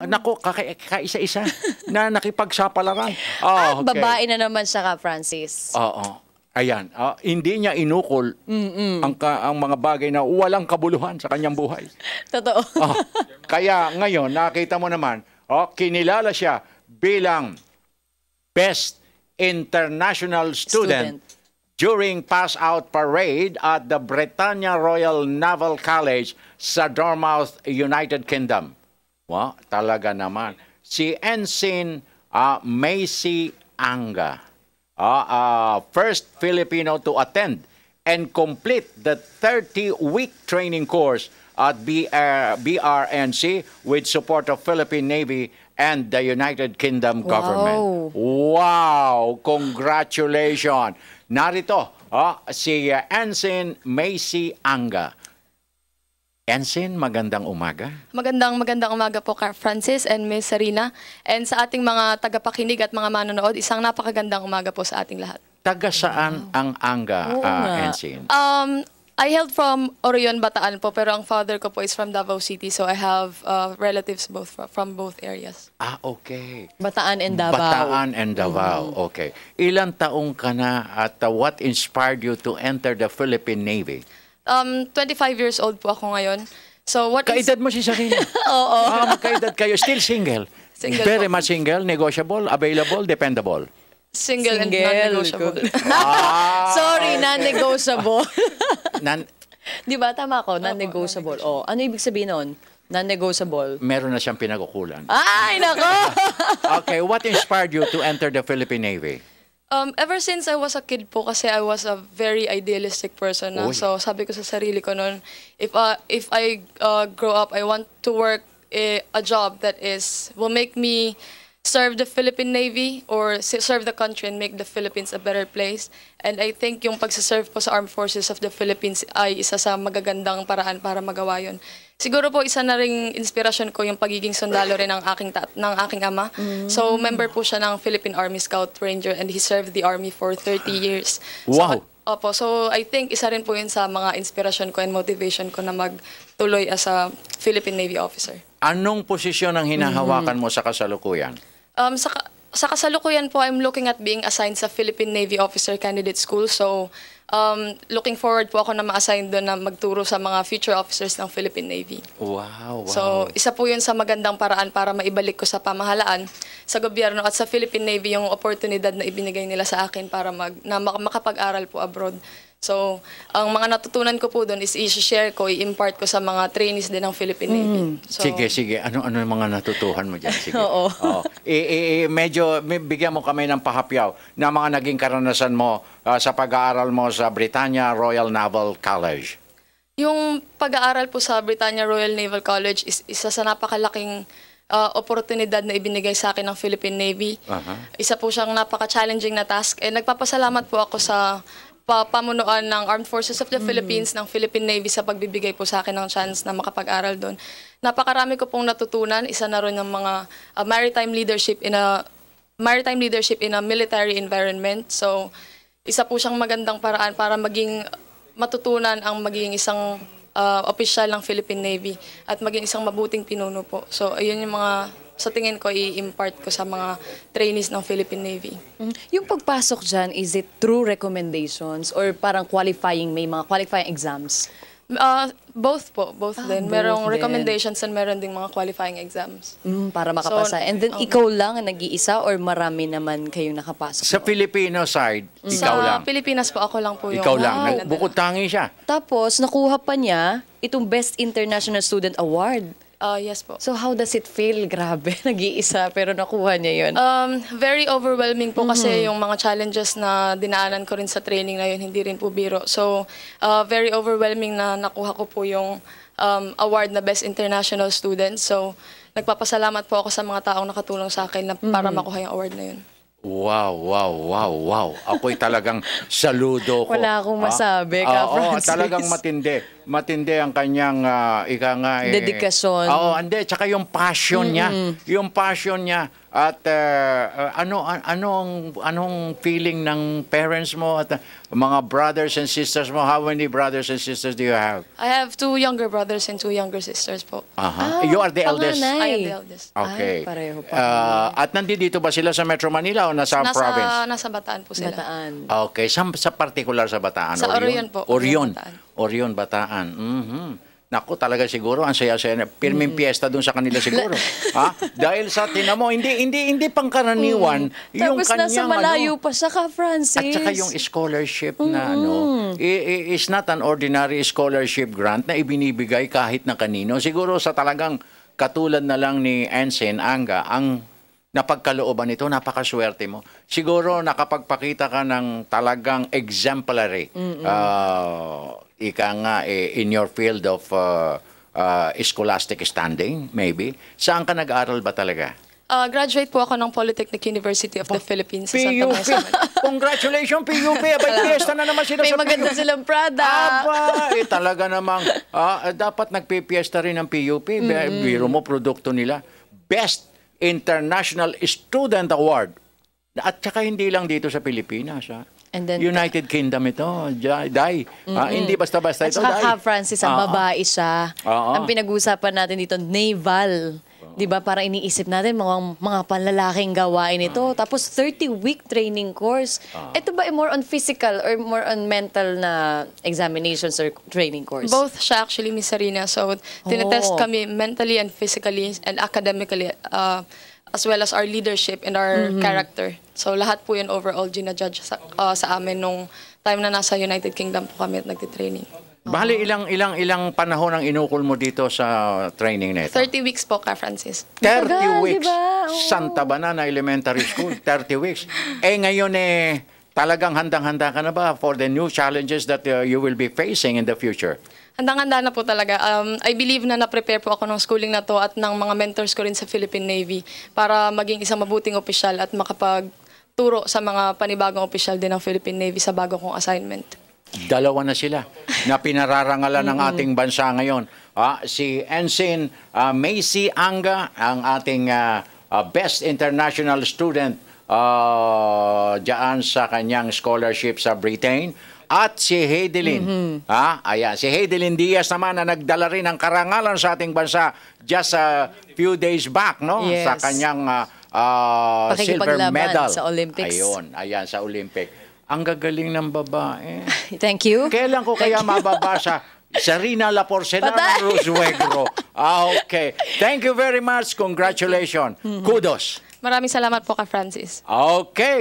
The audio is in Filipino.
Naku, kaisa-isa na nakipagsapalaran. At Okay. babae na naman siya ka, Francis. Oo. Ayan. Hindi niya inukol ang mga bagay na walang kabuluhan sa kanyang buhay. Totoo. Kaya ngayon, nakita mo naman, kinilala siya bilang Best International Student during pass-out parade at the Britannia Royal Naval College sa Dormouth, United Kingdom. Wow, talaga naman. Si Ensign Macy Anga, first Filipino to attend and complete the 30-week training course at BRNC with support of Philippine Navy and the United Kingdom government. Wow! Congratulations! Narito, si Ensign Macy Anga. Ensign, magandang umaga. Magandang umaga po, Francis and Miss Sarina. And sa ating mga tagapakinig at mga manonood, isang napakagandang umaga po sa ating lahat. Taga saan ang Anga, Ensign? I hailed from Orion, Bataan po, pero ang father ko po is from Davao City, so I have relatives from both areas. Okay. Bataan and Davao. Bataan and Davao, okay. Ilang taong ka na at what inspired you to enter the Philippine Navy? 25 years old po ako ngayon. So what Kaedad mo si Sarina? Oo. Magkaedad kayo. Still single? Single Very po. much single, negotiable, available, dependable. Single and non-negotiable. Sorry, non-negotiable. Nan Di ba? Tama ko, non-negotiable. Ano ibig sabihin nun? Non-negotiable. meron na siyang pinagkukulan. Ay, nako! Okay, what inspired you to enter the Philippine Navy? Ever since I was a kid po, kasi I was a very idealistic person. Uy. So sabi ko sa sarili ko noon, if I grow up, I want to work a job that will make me serve the Philippine Navy or serve the country and make the Philippines a better place. And I think yung pagsaserve po sa Armed Forces of the Philippines ay isa sa magagandang paraan para magawa yun. Siguro po isa na ring inspirasyon ko yung pagiging sundalo rin ng aking ama. So member po siya ng Philippine Army Scout Ranger and he served the Army for 30 years. Wow! So I think isa rin po yun sa mga inspirasyon ko and motivation ko na magtuloy as a Philippine Navy officer. Anong posisyon ang hinahawakan mo sa kasalukuyan? Sa kasalukuyan po, I'm looking at being assigned sa Philippine Navy Officer Candidate School. So, looking forward po ako na ma-assign doon na magturo sa mga future officers ng Philippine Navy. Wow, wow. So, isa po yun sa magandang paraan para maibalik ko sa pamahalaan, sa gobyerno at sa Philippine Navy yung oportunidad na ibinigay nila sa akin para makapag-aral po abroad. So, ang mga natutunan ko po doon is i-share ko, i-impart ko sa mga trainees din ng Philippine Navy. So, Sige. Ano yung mga natutuhan mo dyan? Sige. Oo. Medyo bigyan mo kami ng pahapyaw na mga naging karanasan mo sa pag-aaral mo sa Britannia Royal Naval College. yung pag-aaral po sa Britannia Royal Naval College is isa sa napakalaking oportunidad na ibinigay sa akin ng Philippine Navy. Isa po siyang napaka-challenging na task. Nagpapasalamat po ako sa pamunuan ng Armed Forces of the Philippines, ng Philippine Navy sa pagbibigay po sa akin ng chance na makapag-aral doon. Napakarami ko pong natutunan. Isa na rin ng mga maritime leadership in a military environment. So, isa po siyang magandang paraan para matutunan ang maging isang opisyal ng Philippine Navy at maging isang mabuting pinuno po. So, ayun yung mga sa tingin ko i-impart ko sa mga trainees ng Philippine Navy. Yung pagpasok dyan, is it through recommendations or parang may mga qualifying exams? Both po, both din. Both Merong din. recommendations and meron ding mga qualifying exams. Para makapasa. So, And then ikaw lang ang nag-iisa or marami naman kayong nakapasok? Sa Filipino side, ikaw Sa lang. Pilipinas po, ako lang po yung... Ikaw lang. Wow. Bukod tangi siya. Tapos, nakuha pa niya itong Best International Student Award. Yes po. So, how does it feel? Grabe, nag-iisa pero nakuha niya yun. Very overwhelming po kasi yung mga challenges na dinaanan ko rin sa training na yun, hindi rin po biro. So, very overwhelming na nakuha ko po yung award na Best International Student. So, nagpapasalamat po ako sa mga taong nakatulong sa akin na para makuha yung award na yun. Wow. Ako'y talagang saludo ko. Wala akong masabi ka, Oo, Francis. talagang matindi. matindi ang kanyang ika nga Dedikasyon. Oo, hindi, tsaka yung passion niya, yung passion niya at anong feeling ng parents mo at mga brothers and sisters mo? How many brothers and sisters do you have? I have 2 younger brothers and 2 younger sisters po. You are the eldest. panganay. I am the eldest. Okay. Ay, pareho pa. At nandito ba sila sa Metro Manila o nasa province? Nasa Bataan po sila. Bataan. Okay, sa particular sa Bataan? Sa Orion po. Orion. Bataan. Orion, Bataan. Naku, talaga siguro ang saya-saya. Pirming piyesta doon sa kanila siguro. Dahil sa tinamo, hindi pangkaraniwan yung Tapos kanyang nasa malayo pa siya ka, Francis. at saka yung scholarship na is not an ordinary scholarship grant na ibinibigay kahit na kanino. Siguro sa talagang katulad na lang ni Ensign Anga, ang napagkalooban nito, napakaswerte mo. Siguro nakapagpakita ka ng talagang exemplary ika nga in your field of scholastic standing, maybe. Saan ka nag-aral ba talaga? Graduate po ako ng Polytechnic University of the Philippines sa Santa PUP. Mesa. Congratulations, PUP. Abay, fiesta na naman sila May sa maganda PUP. silang Prada. Aba, talaga namang dapat nagpipiesta rin ng PUP. Biro mo, produkto nila. Best International Student Award. At saka hindi lang dito sa Pilipinas. And then, United Kingdom ito. Dai. Hindi basta-basta at ito. saka Dai. ka, Francis, ang babae siya. Ang pinag-uusapan natin dito, naval. Di ba? Para iniisip natin mga panlalaking gawain ito. Tapos 30-week training course. Ito ba more on physical or more on mental na examinations or training course? Both siya actually, Miss Sarina. So, tinetest kami mentally and physically and academically as well as our leadership and our character. So, lahat po yun overall ginajudge sa amin nung time na nasa United Kingdom po kami at nagtitraining. Bali, ilang panahon ang inukol mo dito sa training na ito? 30 weeks po, Ka Francis. 30 Tagal, weeks. diba? Oo. Santa Banana Elementary School, 30 weeks. Ngayon talagang handang-handa ka na ba for the new challenges that you will be facing in the future? Handang-handa na po talaga. I believe na na-prepare po ako ng schooling na to at ng mga mentors ko rin sa Philippine Navy para maging isang mabuting opisyal at makapagturo sa mga panibagong opisyal din ng Philippine Navy sa bago kong assignment. Dalawa na sila na pinararangalan ng ating bansa ngayon. Si Ensign Macy Anga, ang ating Best International Student diyan sa kanyang scholarship sa Britain. At si Heidelin. Ayan, si Heidelin Diaz naman na nagdala rin ng karangalan sa ating bansa just a few days back, no? Yes. Sa kanyang silver Pakikipaglaban medal. sa Olympics. Ayun, ayan, sa Olympic. Ang gagaling ng babae. Thank you. Kailan ko kaya mababasa? Sarina La Porcelana Patay. Rosuegro. Okay. Thank you very much. Congratulations. Kudos. Maraming salamat po, Ka Francis. Okay.